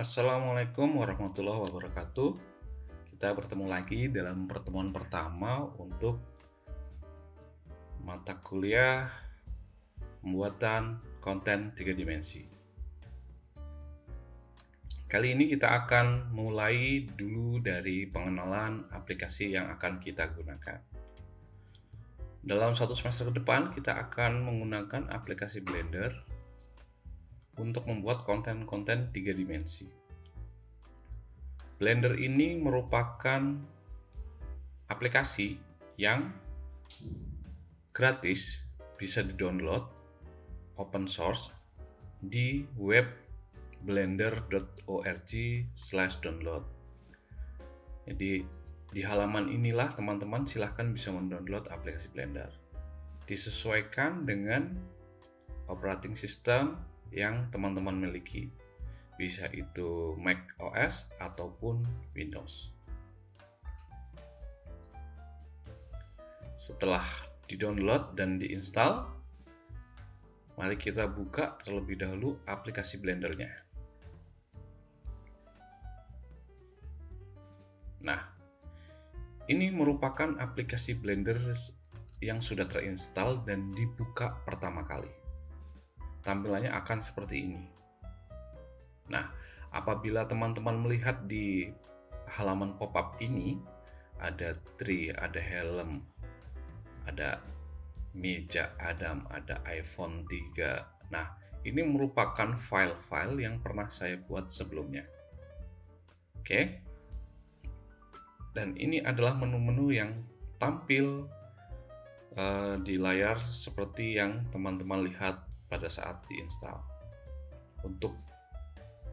Assalamualaikum warahmatullahi wabarakatuh. Kita bertemu lagi dalam pertemuan pertama untuk mata kuliah pembuatan konten 3 dimensi. Kali ini kita akan mulai dulu dari pengenalan aplikasi yang akan kita gunakan. Dalam satu semester ke depan, kita akan menggunakan aplikasi Blender untuk membuat konten-konten 3 dimensi. Blender ini merupakan aplikasi yang gratis, bisa di-download, open source di web blender.org/download. Jadi di halaman inilah teman-teman silahkan bisa mendownload aplikasi Blender. Disesuaikan dengan operating system yang teman-teman miliki. Bisa itu Mac OS ataupun Windows. Setelah di-download dan diinstal, mari kita buka terlebih dahulu aplikasi Blender-nya. Nah, ini merupakan aplikasi Blender yang sudah terinstall dan dibuka pertama kali. Tampilannya akan seperti ini. Nah, apabila teman-teman melihat di halaman pop-up ini, ada tree, ada helm, ada meja Adam, ada iPhone 3. Nah, ini merupakan file-file yang pernah saya buat sebelumnya. Oke. Dan ini adalah menu-menu yang tampil di layar seperti yang teman-teman lihat pada saat diinstal. Untuk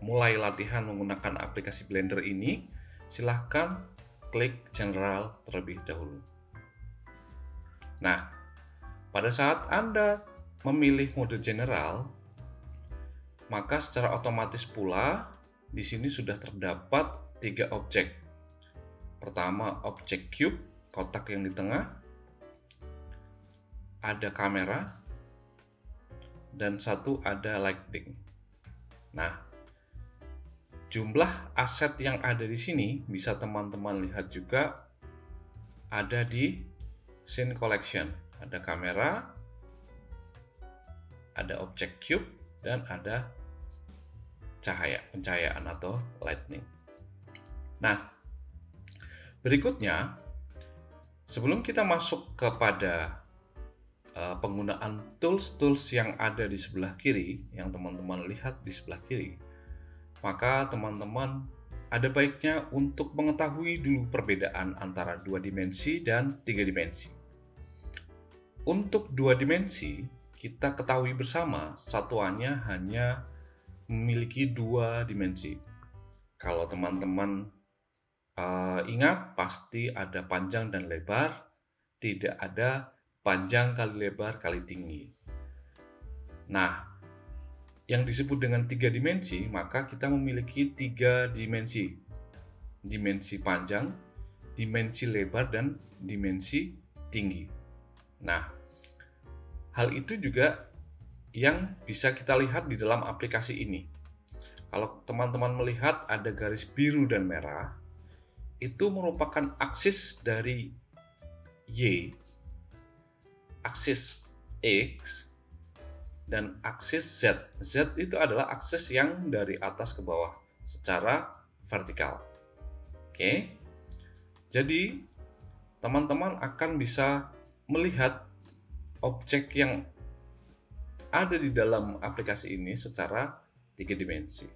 mulai latihan menggunakan aplikasi Blender ini, silahkan klik General terlebih dahulu. Nah, pada saat Anda memilih mode General, maka secara otomatis pula di sini sudah terdapat 3 objek. Pertama, objek cube, kotak yang di tengah, ada kamera, dan satu ada lighting. Nah, jumlah aset yang ada di sini bisa teman-teman lihat juga ada di scene collection. Ada kamera, ada objek cube, dan ada pencahayaan atau lightning. Nah, berikutnya, sebelum kita masuk kepada penggunaan tools-tools yang ada di sebelah kiri, yang teman-teman lihat di sebelah kiri, maka teman-teman ada baiknya untuk mengetahui dulu perbedaan antara 2 dimensi dan 3 dimensi. Untuk 2 dimensi, kita ketahui bersama satuannya hanya memiliki 2 dimensi. Kalau teman-teman ingat, pasti ada panjang dan lebar, tidak ada panjang kali lebar kali tinggi. Nah, yang disebut dengan 3 dimensi, maka kita memiliki 3 dimensi. Dimensi panjang, dimensi lebar, dan dimensi tinggi. Nah, hal itu juga yang bisa kita lihat di dalam aplikasi ini. Kalau teman-teman melihat ada garis biru dan merah, itu merupakan aksis dari Y, aksis X, dan aksis Z. Z itu adalah aksis yang dari atas ke bawah secara vertikal. Oke. Jadi, teman-teman akan bisa melihat objek yang ada di dalam aplikasi ini secara 3 dimensi.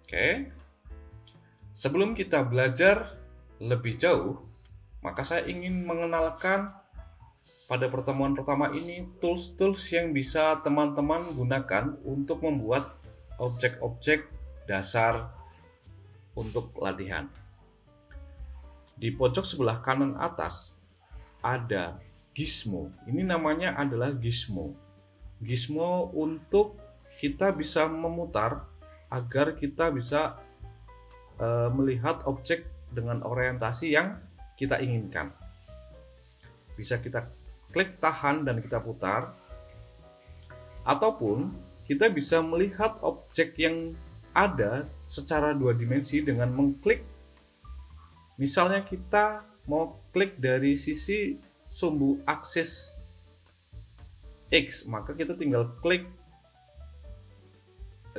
Oke. Sebelum kita belajar lebih jauh, maka saya ingin mengenalkan pada pertemuan pertama ini tools-tools yang bisa teman-teman gunakan untuk membuat objek-objek dasar untuk latihan. Di pojok sebelah kanan atas ada gizmo. Ini namanya adalah gizmo. Gizmo untuk kita bisa memutar agar kita bisa melihat objek dengan orientasi yang kita inginkan. Bisa kita klik tahan dan kita putar, ataupun kita bisa melihat objek yang ada secara dua dimensi dengan mengklik. Misalnya kita mau klik dari sisi sumbu aksis X, maka kita tinggal klik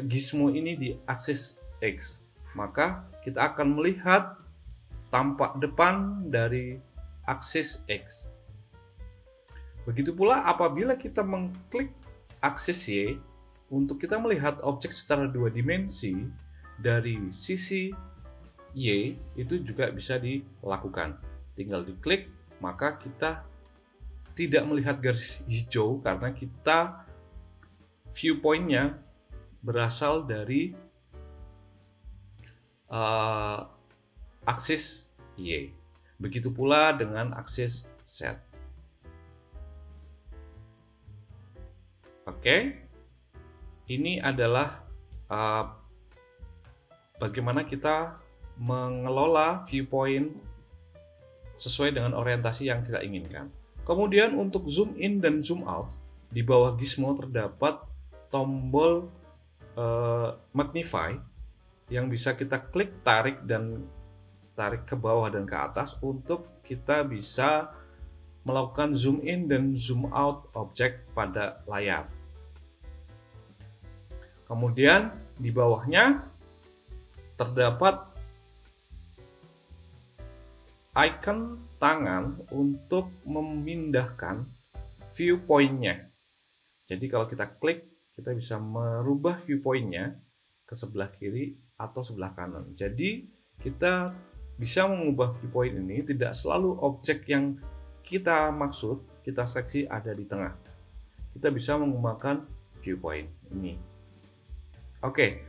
gizmo ini di aksis X. Maka kita akan melihat tampak depan dari aksis X. Begitu pula apabila kita mengklik aksis Y, untuk kita melihat objek secara dua dimensi dari sisi Y itu juga bisa dilakukan. Tinggal diklik, maka kita tidak melihat garis hijau karena kita viewpoint-nya berasal dari aksis Y. Begitu pula dengan aksis Z. Oke, ini adalah bagaimana kita mengelola viewpoint sesuai dengan orientasi yang kita inginkan. Kemudian untuk zoom in dan zoom out, di bawah gizmo terdapat tombol magnify yang bisa kita klik, tarik ke bawah dan ke atas untuk kita bisa melakukan zoom in dan zoom out objek pada layar. Kemudian di bawahnya terdapat icon tangan untuk memindahkan viewpoint-nya. Jadi kalau kita klik, kita bisa merubah viewpoint-nya ke sebelah kiri atau sebelah kanan. Jadi kita bisa mengubah viewpoint ini, tidak selalu objek yang kita maksud, kita seleksi ada di tengah. Kita bisa menggunakan viewpoint ini. Oke,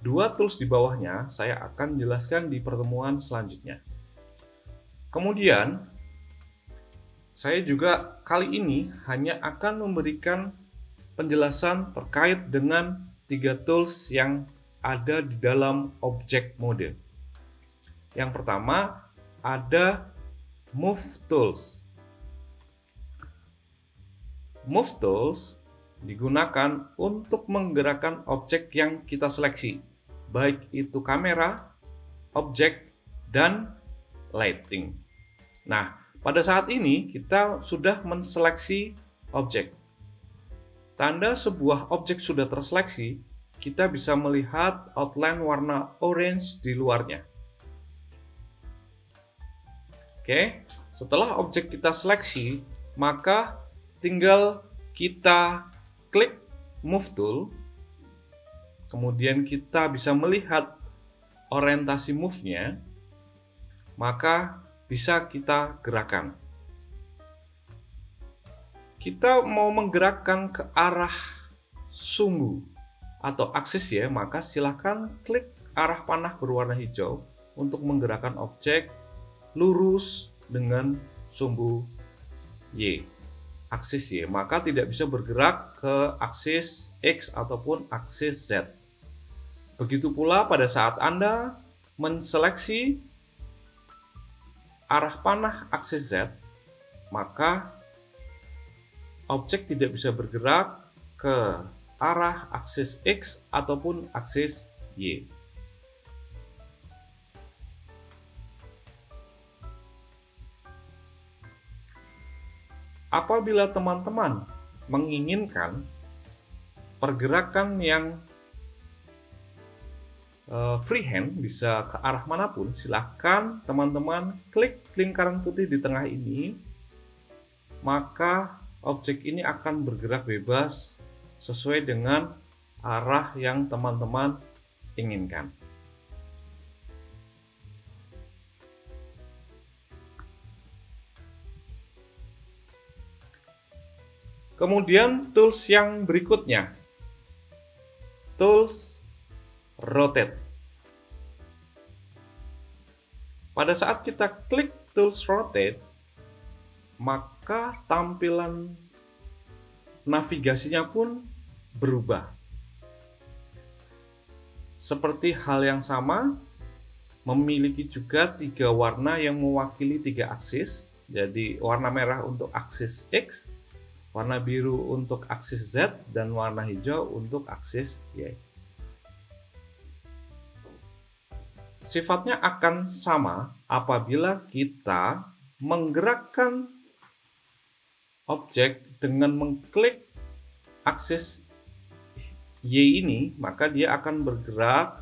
dua tools di bawahnya saya akan jelaskan di pertemuan selanjutnya. Kemudian, saya juga kali ini hanya akan memberikan penjelasan terkait dengan 3 tools yang ada di dalam object mode. Yang pertama, ada Move Tools. Move Tools digunakan untuk menggerakkan objek yang kita seleksi, baik itu kamera, objek, dan lighting. Nah, pada saat ini kita sudah menseleksi objek. Tanda sebuah objek sudah terseleksi, kita bisa melihat outline warna orange di luarnya. Oke, setelah objek kita seleksi, maka tinggal kita klik Move Tool, kemudian kita bisa melihat orientasi move-nya, maka bisa kita gerakkan. Kita mau menggerakkan ke arah sumbu atau aksis ya, maka silakan klik arah panah berwarna hijau untuk menggerakkan objek lurus dengan sumbu Y. Aksis Y, maka tidak bisa bergerak ke aksis X ataupun aksis Z. Begitu pula pada saat Anda menseleksi arah panah aksis Z, maka objek tidak bisa bergerak ke arah aksis X ataupun aksis Y. Apabila teman-teman menginginkan pergerakan yang freehand bisa ke arah manapun, silahkan teman-teman klik lingkaran putih di tengah ini, maka objek ini akan bergerak bebas sesuai dengan arah yang teman-teman inginkan. Kemudian tools yang berikutnya, tools rotate. Pada saat kita klik tools rotate, maka tampilan navigasinya pun berubah. Seperti hal yang sama, memiliki juga 3 warna yang mewakili 3 aksis. Jadi warna merah untuk aksis X, warna biru untuk aksis Z, dan warna hijau untuk aksis Y. sifatnya akan sama apabila kita menggerakkan objek dengan mengklik aksis Y ini, maka dia akan bergerak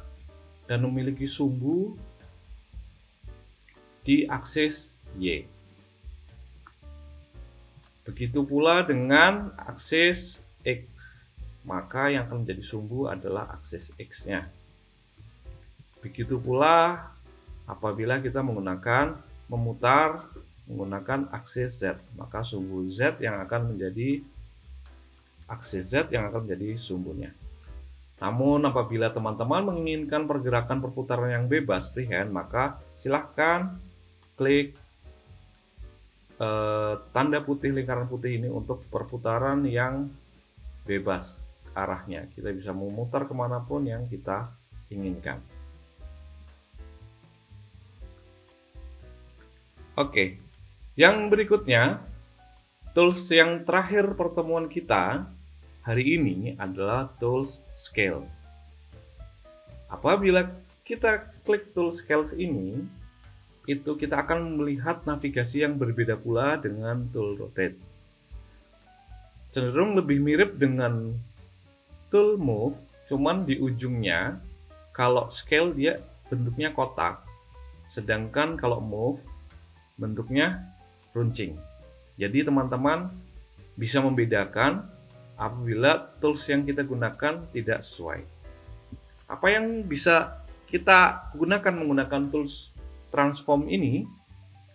dan memiliki sumbu di aksis Y. Begitu pula dengan aksis X, maka yang akan menjadi sumbu adalah aksis X-nya. Begitu pula apabila kita memutar menggunakan aksis Z, maka sumbu Z yang akan menjadi aksis Z yang akan menjadi sumbunya. Namun apabila teman-teman menginginkan pergerakan perputaran yang bebas freehand, maka silahkan klik tanda putih, lingkaran putih ini untuk perputaran yang bebas arahnya. Kita bisa memutar kemanapun yang kita inginkan. Oke, yang berikutnya, tools yang terakhir pertemuan kita hari ini adalah tools scale. Apabila kita klik tools scale ini, itu kita akan melihat navigasi yang berbeda pula dengan tool rotate. Cenderung lebih mirip dengan tool move, cuman di ujungnya kalau scale dia bentuknya kotak, sedangkan kalau move bentuknya runcing. Jadi teman-teman bisa membedakan apabila tools yang kita gunakan tidak sesuai. Apa yang bisa kita gunakan menggunakan tools transform ini,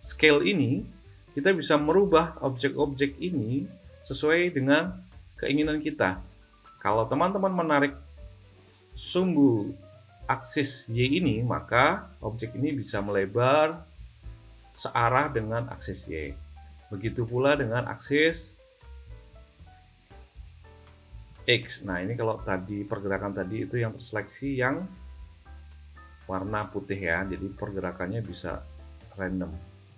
scale ini, kita bisa merubah objek-objek ini sesuai dengan keinginan kita. Kalau teman-teman menarik sumbu aksis Y ini, maka objek ini bisa melebar searah dengan aksis Y. Begitu pula dengan aksis X. Nah, ini kalau tadi pergerakan tadi itu yang terseleksi yang warna putih ya, jadi pergerakannya bisa random.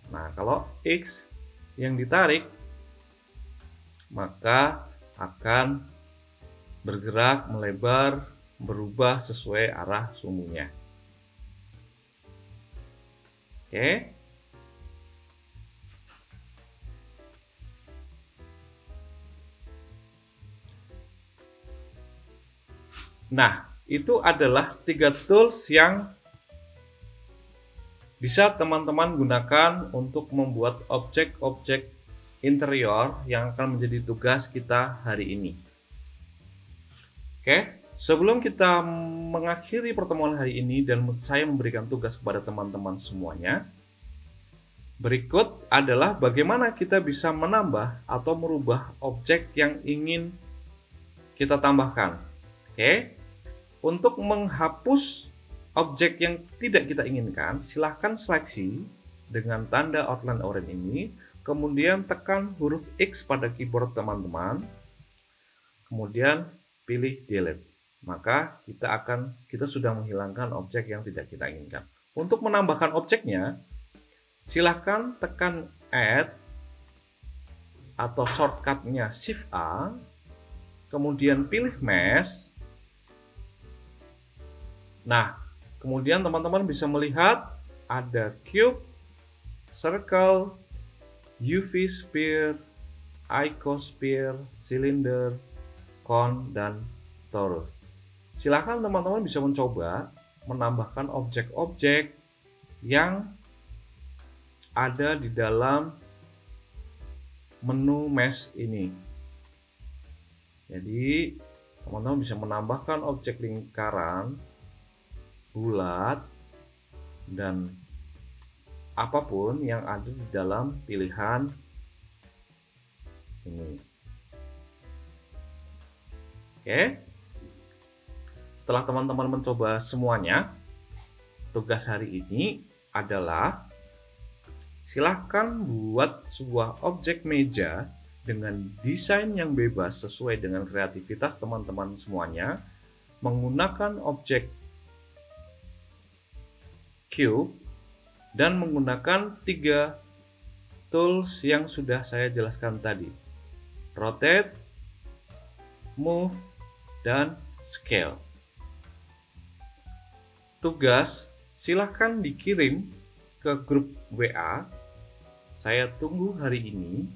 Nah, kalau X yang ditarik, maka akan bergerak, melebar, berubah sesuai arah sumbunya. Oke. Nah, itu adalah 3 tools yang bisa teman-teman gunakan untuk membuat objek-objek interior yang akan menjadi tugas kita hari ini. Oke, sebelum kita mengakhiri pertemuan hari ini dan saya memberikan tugas kepada teman-teman semuanya, berikut adalah bagaimana kita bisa menambah atau merubah objek yang ingin kita tambahkan. Oke, untuk menghapus objek yang tidak kita inginkan, silahkan seleksi dengan tanda outline orange ini, kemudian tekan huruf X pada keyboard teman-teman, kemudian pilih delete. Maka kita sudah menghilangkan objek yang tidak kita inginkan. Untuk menambahkan objeknya, silahkan tekan add atau shortcutnya Shift A, kemudian pilih mesh. Nah, kemudian teman-teman bisa melihat ada cube, circle, UV sphere, icosphere, cylinder, cone, dan torus. Silahkan teman-teman bisa mencoba menambahkan objek-objek yang ada di dalam menu mesh ini. Jadi, teman-teman bisa menambahkan objek lingkaran, bulat, dan apapun yang ada di dalam pilihan ini. Oke, setelah teman-teman mencoba semuanya, tugas hari ini adalah silahkan buat sebuah objek meja dengan desain yang bebas sesuai dengan kreativitas teman-teman semuanya, menggunakan objek cube dan menggunakan 3 tools yang sudah saya jelaskan tadi: rotate, move, dan scale. Tugas Silahkan dikirim ke grup WA. Saya tunggu hari ini,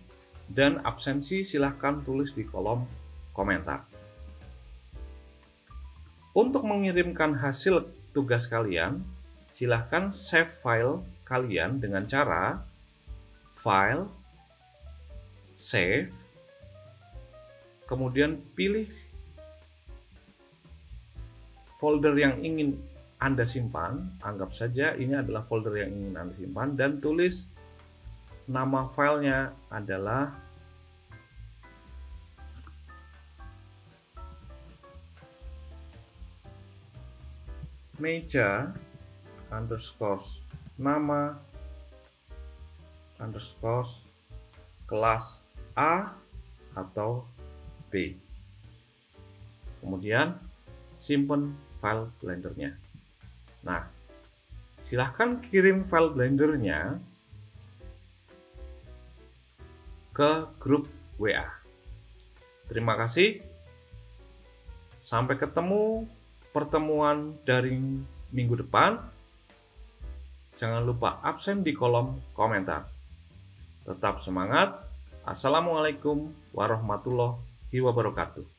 dan absensi silahkan tulis di kolom komentar. Untuk mengirimkan hasil tugas kalian, silahkan save file kalian dengan cara File, Save, kemudian pilih folder yang ingin Anda simpan. Anggap saja ini adalah folder yang ingin Anda simpan, dan tulis nama filenya adalah meja underscore nama underscore kelas A atau B. Kemudian simpan file Blendernya. Nah, silahkan kirim file Blendernya ke grup WA. Terima kasih. Sampai ketemu pertemuan daring minggu depan. Jangan lupa absen di kolom komentar. Tetap semangat. Assalamualaikum warahmatullahi wabarakatuh.